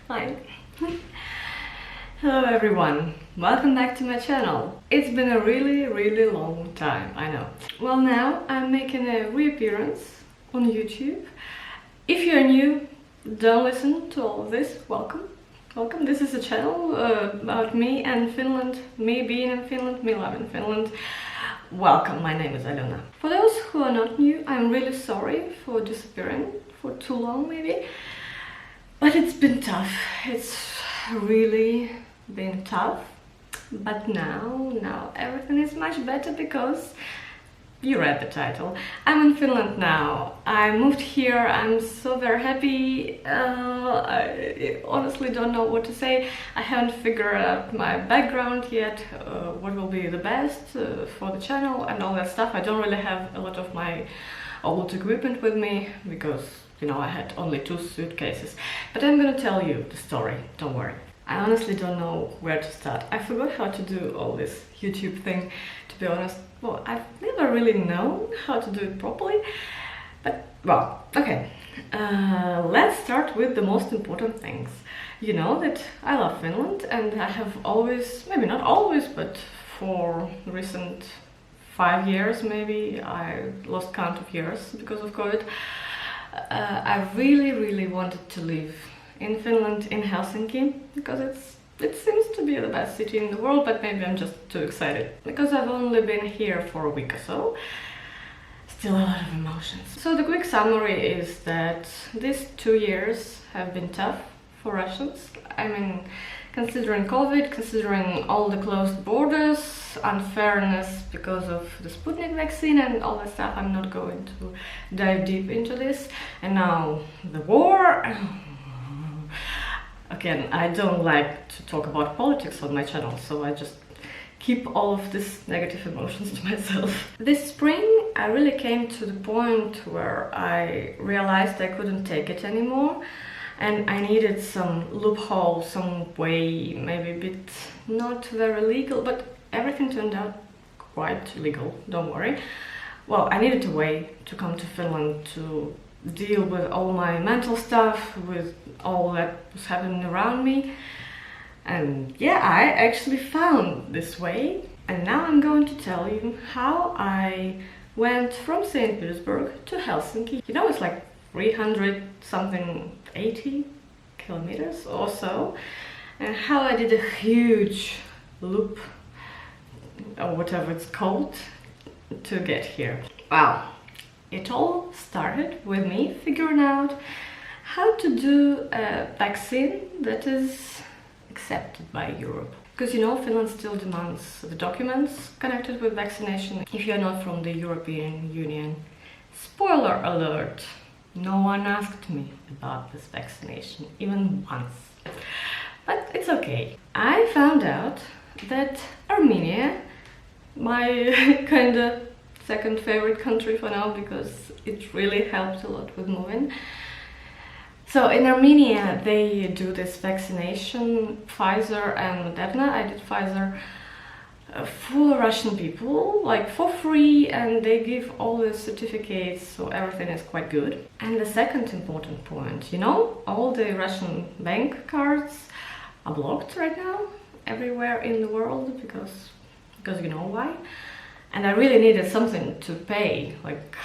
Hi. Hello everyone, welcome back to my channel. It's been a really long time, I know. Well, now I'm making a reappearance on YouTube. If you're new, don't listen to all of this, welcome. Welcome, this is a channel about me and Finland, me being in Finland, me loving Finland. Welcome, my name is Alena. For those who are not new, I'm really sorry for disappearing for too long maybe. But it's been tough. It's really been tough. But now everything is much better because you read the title. I'm in Finland now. I moved here. I'm so very happy. I honestly don't know what to say. I haven't figured out my background yet, what will be the best for the channel and all that stuff. I don't really have a lot of my old equipment with me because, you know, I had only 2 suitcases. But I'm gonna tell you the story, don't worry. I honestly don't know where to start. I forgot how to do all this YouTube thing, to be honest. Well, I've never really known how to do it properly. But, well, okay. Let's start with the most important things. You know that I love Finland and I have always, maybe not always, but for recent 5 years maybe, I lost count of years because of COVID. I really wanted to live in Finland, in Helsinki, because it seems to be the best city in the world, but maybe I'm just too excited. Because I've only been here for a week or so, still a lot of emotions. So the quick summary is that these 2 years have been tough for Russians. I mean, considering COVID, considering all the closed borders, unfairness because of the Sputnik vaccine and all that stuff, I'm not going to dive deep into this. And now the war. Again, I don't like to talk about politics on my channel, so I just keep all of these negative emotions to myself. This spring, I really came to the point where I realized I couldn't take it anymore. And I needed some loophole, some way, maybe a bit not very legal, but everything turned out quite legal, don't worry. Well, I needed a way to come to Finland to deal with all my mental stuff, with all that was happening around me. And yeah, I actually found this way. And now I'm going to tell you how I went from St. Petersburg to Helsinki. You know, it's like 300 something 80 kilometers or so, and how I did a huge loop or whatever it's called to get here. Wow, it all started with me figuring out how to do a vaccine that is accepted by Europe. Because, you know, Finland still demands the documents connected with vaccination if you're not from the European Union. Spoiler alert! No one asked me about this vaccination, even once. But it's okay. I found out that Armenia, my kinda second favorite country for now, because it really helped a lot with moving. So in Armenia they do this vaccination, Pfizer and Moderna. I did Pfizer for Russian people, like for free, and they give all the certificates, so everything is quite good. And the second important point, you know, all the Russian bank cards are blocked right now everywhere in the world because you know why. And I really needed something to pay, like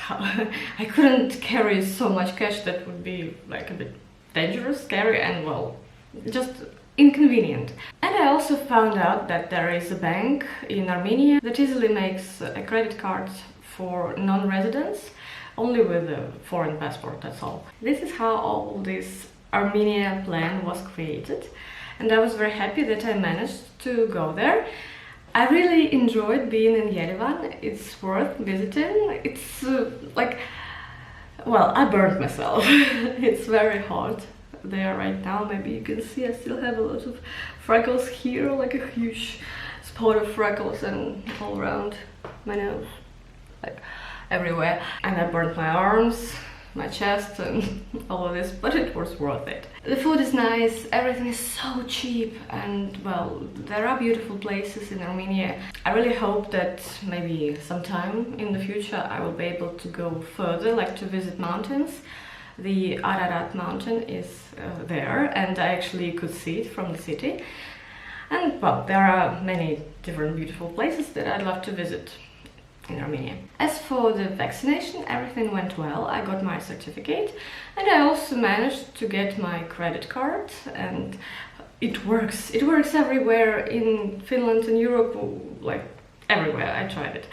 I couldn't carry so much cash. That would be like a bit dangerous, scary, and well, just inconvenient. And I also found out that there is a bank in Armenia that easily makes a credit card for non-residents, only with a foreign passport, that's all. This is how all this Armenia plan was created, and I was very happy that I managed to go there. I really enjoyed being in Yerevan. It's worth visiting. It's like, well, I burned myself. It's very hot there right now. Maybe you can see I still have a lot of freckles here, like a huge spot of freckles, and all around my nose, like everywhere. And I burned my arms, my chest, and all of this, but it was worth it. The food is nice, everything is so cheap, and well, there are beautiful places in Armenia. I really hope that maybe sometime in the future I will be able to go further, like to visit mountains. The Ararat mountain is there, and I actually could see it from the city. And well, there are many different beautiful places that I'd love to visit in Armenia. As for the vaccination, everything went well. I got my certificate, and I also managed to get my credit card, and it works. It works everywhere in Finland and Europe, like everywhere. I tried it.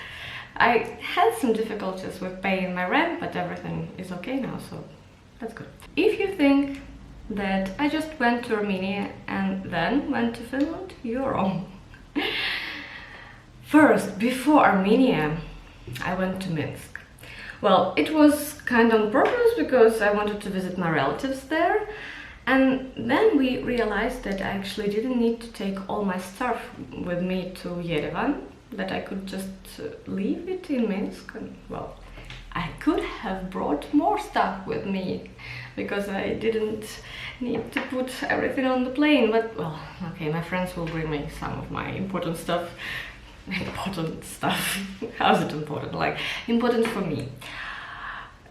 I had some difficulties with paying my rent, but everything is okay now, so that's good. If you think that I just went to Armenia and then went to Finland, you're wrong. First, before Armenia, I went to Minsk. Well, it was kind of on purpose because I wanted to visit my relatives there. And then we realized that I actually didn't need to take all my stuff with me to Yerevan, that I could just leave it in Minsk. And, well, I could have brought more stuff with me because I didn't need to put everything on the plane. But, well, okay, my friends will bring me some of my important stuff. Important stuff. How's it important? Like, important for me.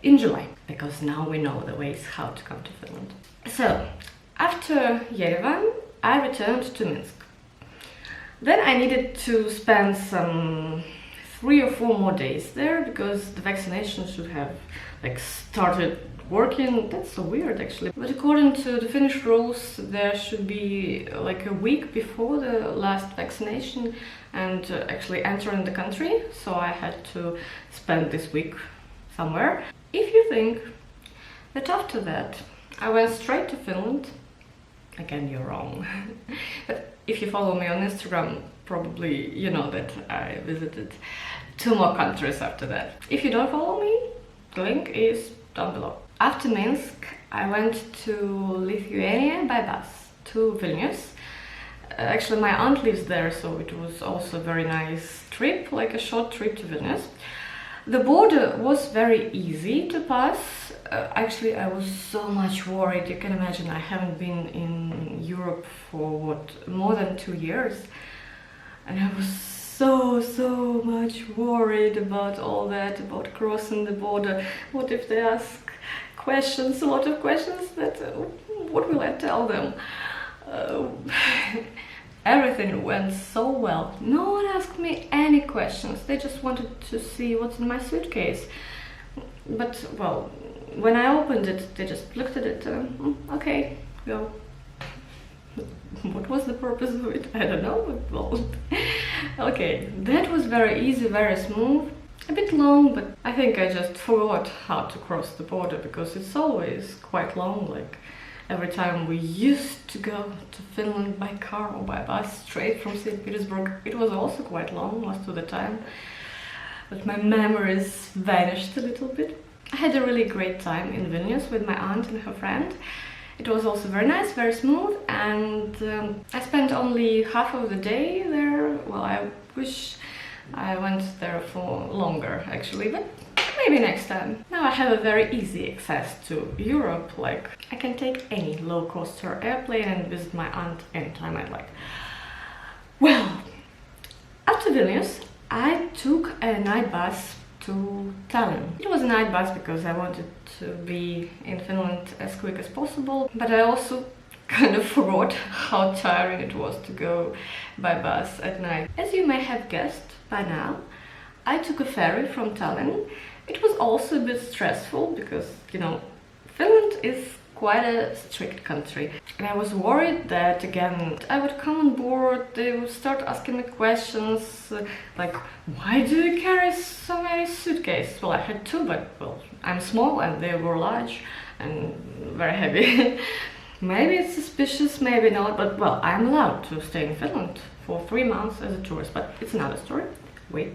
In July, because now we know the ways how to come to Finland. So, after Yerevan, I returned to Minsk. Then I needed to spend some 3 or 4 more days there because the vaccination should have like started working. That's so weird actually. But according to the Finnish rules, there should be like a week before the last vaccination and actually entering the country. So I had to spend this week somewhere. If you think that after that I went straight to Finland, again, you're wrong. But if you follow me on Instagram, probably you know that I visited 2 more countries after that. If you don't follow me, the link is down below. After Minsk, I went to Lithuania by bus to Vilnius. Actually, my aunt lives there, so it was also a very nice trip, like a short trip to Vilnius. The border was very easy to pass. Actually, I was so much worried. You can imagine I haven't been in Europe for what, more than 2 years. And I was so much worried about all that, about crossing the border. What if they ask questions, a lot of questions that, what will I tell them? Everything went so well. No one asked me any questions. They just wanted to see what's in my suitcase. But, well, when I opened it, they just looked at it. Okay, go. What was the purpose of it? I don't know. But, well, okay, that was very easy, very smooth. A bit long, but I think I just forgot how to cross the border because it's always quite long. Like, every time we used to go to Finland by car or by bus straight from St. Petersburg, it was also quite long most of the time. But my memories vanished a little bit. I had a really great time in Vilnius with my aunt and her friend. It was also very nice, very smooth, and I spent only half of the day there. Well, I wish I went there for longer actually, but maybe next time. Now I have a very easy access to Europe, like I can take any low-coster airplane and visit my aunt anytime I like. Well, after Vilnius, I took a night bus to Tallinn. It was a night bus because I wanted to be in Finland as quick as possible, but I also kind of forgot how tiring it was to go by bus at night. As you may have guessed by now, I took a ferry from Tallinn. It was also a bit stressful because, you know, Finland is quite a strict country. And I was worried that, again, I would come on board, they would start asking me questions, like, why do you carry so many suitcases? Well, I had 2, but, well, I'm small and they were large and very heavy. Maybe it's suspicious, maybe not, but, well, I'm allowed to stay in Finland for 3 months as a tourist, but it's another story. Wait.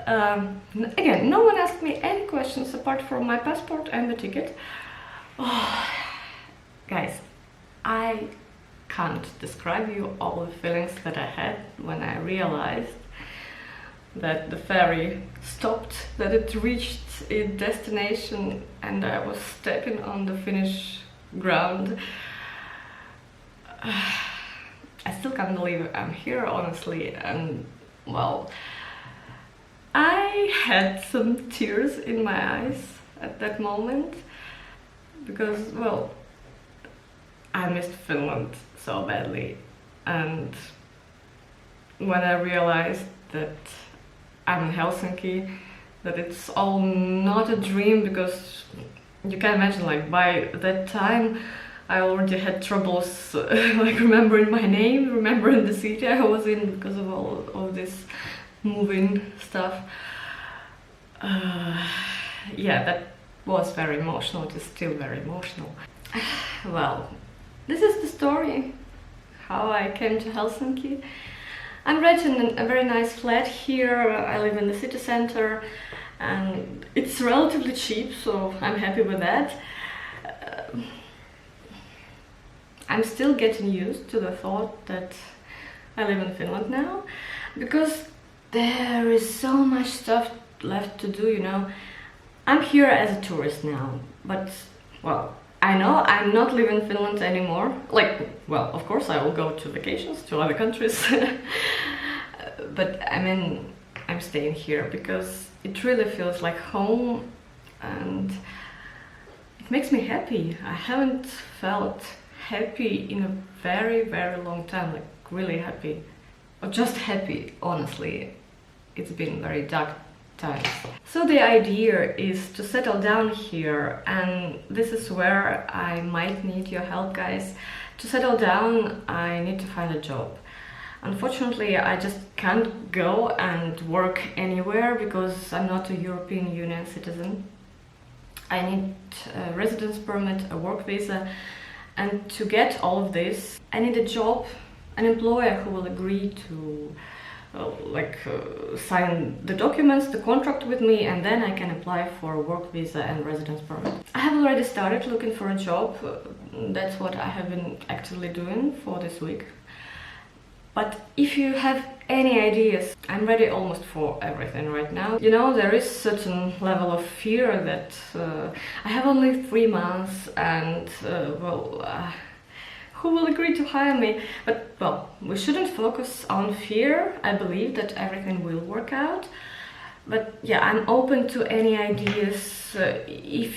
Again, no one asked me any questions apart from my passport and the ticket. Oh, guys, I can't describe you all the feelings that I had when I realized that the ferry stopped, that it reached its destination and I was stepping on the Finnish ground. I still can't believe I'm here, honestly, and, well, I had some tears in my eyes at that moment. because, well, I missed Finland so badly, and when I realized that I'm in Helsinki, that it's all not a dream, because you can imagine, like, by that time I already had troubles like remembering my name, remembering the city I was in because of all of this moving stuff. Yeah, that was very emotional. It is still very emotional. Well, this is the story how I came to Helsinki. I'm renting a very nice flat here. I live in the city center and it's relatively cheap, so I'm happy with that. I'm still getting used to the thought that I live in Finland now, because there is so much stuff left to do, you know. I'm here as a tourist now, but, well, I know I'm not living in Finland anymore. Like, well, of course I will go to vacations to other countries, but I mean, I'm staying here because it really feels like home and it makes me happy. I haven't felt happy in a very, very long time, like really happy, or just happy, honestly. It's been very dark times. So the idea is to settle down here, and this is where I might need your help, guys. To settle down, I need to find a job. Unfortunately, I just can't go and work anywhere because I'm not a European Union citizen. I need a residence permit, a work visa, and to get all of this, I need a job, an employer who will agree to sign the documents, the contract with me, and then I can apply for a work visa and residence permit. I have already started looking for a job. That's what I have been actively doing for this week. But if you have any ideas, I'm ready almost for everything right now. You know, there is certain level of fear that I have only 3 months and, who will agree to hire me? But, well, we shouldn't focus on fear. I believe that everything will work out. But yeah, I'm open to any ideas. If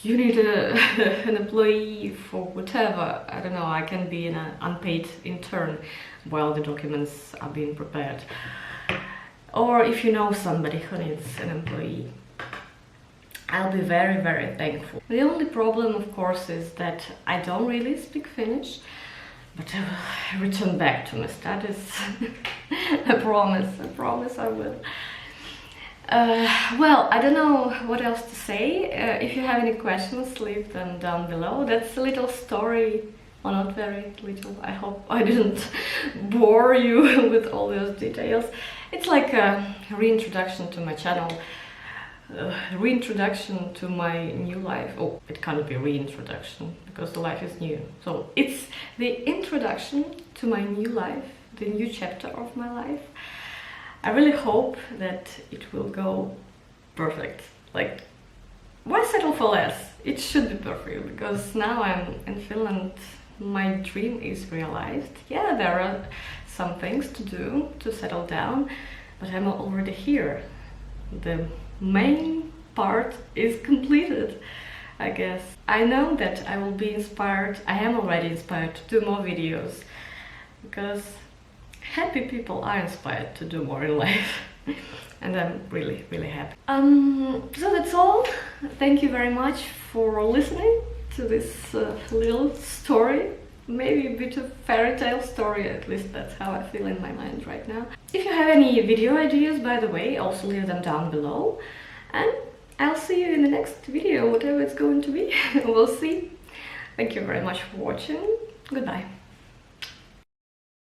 you need an employee for whatever, I don't know, I can be an unpaid intern while the documents are being prepared. Or if you know somebody who needs an employee, I'll be very, very thankful. The only problem, of course, is that I don't really speak Finnish, but I will return back to my studies. I promise I will. Well, I don't know what else to say. If you have any questions, leave them down below. That's a little story, or not very little. I hope I didn't bore you with all those details. It's like a reintroduction to my channel. Reintroduction to my new life. Oh, it can't be reintroduction because the life is new. So it's the introduction to my new life, the new chapter of my life. I really hope that it will go perfect. Like, why settle for less? It should be perfect, because now I'm in Finland, my dream is realized. Yeah, there are some things to do to settle down, but I'm already here. The main part is completed, I guess. I know that I will be inspired. I am already inspired to do more videos, because happy people are inspired to do more in life. And I'm really, really happy. So that's all. Thank you very much for listening to this little story. Maybe a bit of fairy tale story, at least that's how I feel in my mind right now. If you have any video ideas, by the way, also leave them down below. And I'll see you in the next video, whatever it's going to be. We'll see. Thank you very much for watching. Goodbye.